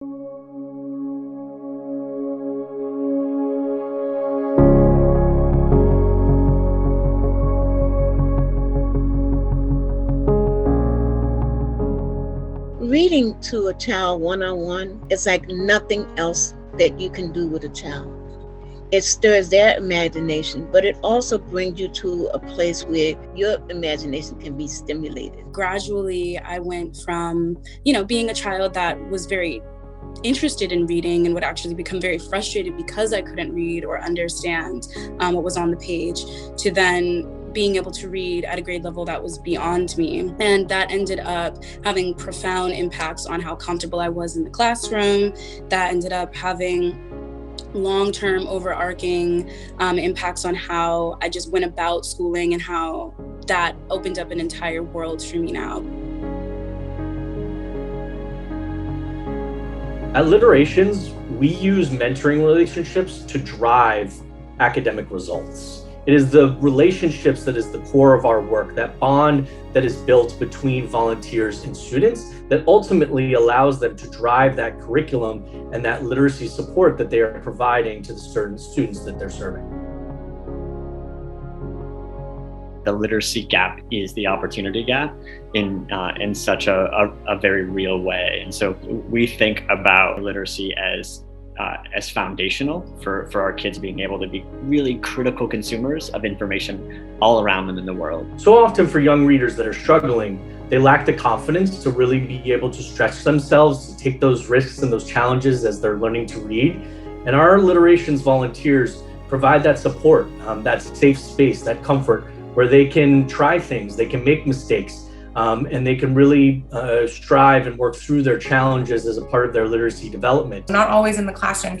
Reading to a child one-on-one is like nothing else that you can do with a child. It stirs their imagination, but it also brings you to a place where your imagination can be stimulated. Gradually, I went from, being a child that was very interested in reading and would actually become very frustrated because I couldn't read or understand what was on the page, to then being able to read at a grade level that was beyond me. And that ended up having profound impacts on how comfortable I was in the classroom. That ended up having long-term overarching impacts on how I just went about schooling, and how that opened up an entire world for me now. At Literations, we use mentoring relationships to drive academic results. It is the relationships that is the core of our work, that bond that is built between volunteers and students that ultimately allows them to drive that curriculum and that literacy support that they are providing to the certain students that they're serving. The literacy gap is the opportunity gap in such a very real way. And so we think about literacy as foundational for our kids being able to be really critical consumers of information all around them in the world. So often for young readers that are struggling, they lack the confidence to really be able to stretch themselves, to take those risks and those challenges as they're learning to read. And our Literations volunteers provide that support, that safe space, that comfort, where they can try things, they can make mistakes, and they can really strive and work through their challenges as a part of their literacy development. Not always in the classroom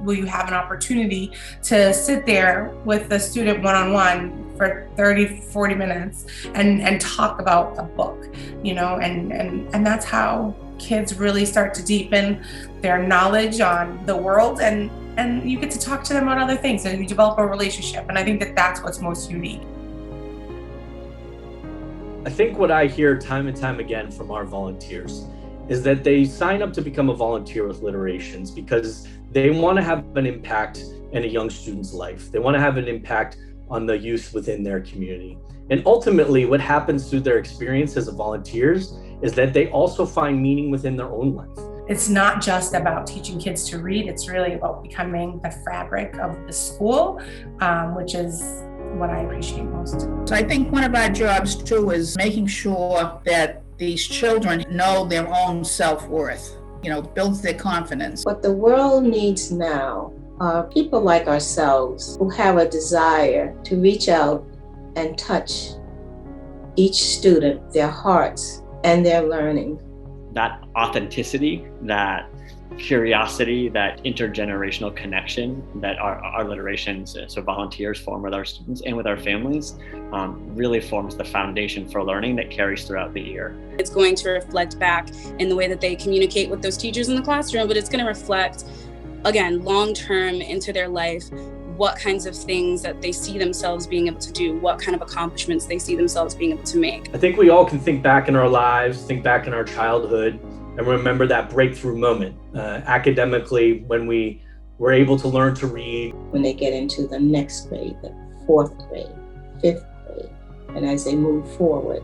will you have an opportunity to sit there with the student one-on-one for 30, 40 minutes and talk about a book, and that's how kids really start to deepen their knowledge on the world, and you get to talk to them about other things, and you develop a relationship. And I think that that's what's most unique. I think what I hear time and time again from our volunteers is that they sign up to become a volunteer with Literations because they want to have an impact in a young student's life. They want to have an impact on the youth within their community. And ultimately, what happens through their experience as volunteers is that they also find meaning within their own life. It's not just about teaching kids to read, it's really about becoming the fabric of the school, which is what I appreciate most. So I think one of our jobs too is making sure that these children know their own self-worth, builds their confidence. What the world needs now are people like ourselves who have a desire to reach out and touch each student, their hearts and their learning. That authenticity, that curiosity, that intergenerational connection that our Literations, so volunteers, form with our students and with our families, really forms the foundation for learning that carries throughout the year. It's going to reflect back in the way that they communicate with those teachers in the classroom, but it's going to reflect, again, long-term into their life, what kinds of things that they see themselves being able to do, what kind of accomplishments they see themselves being able to make. I think we all can think back in our lives, think back in our childhood, and remember that breakthrough moment academically when we were able to learn to read. When they get into the next grade, the 4th grade, 5th grade, and as they move forward,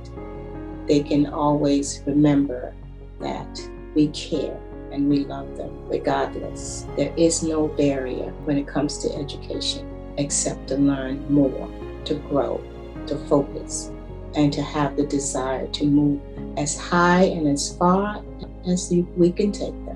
they can always remember that we care and we love them regardless. There is no barrier when it comes to education except to learn more, to grow, to focus, and to have the desire to move as high and as far as we can take them.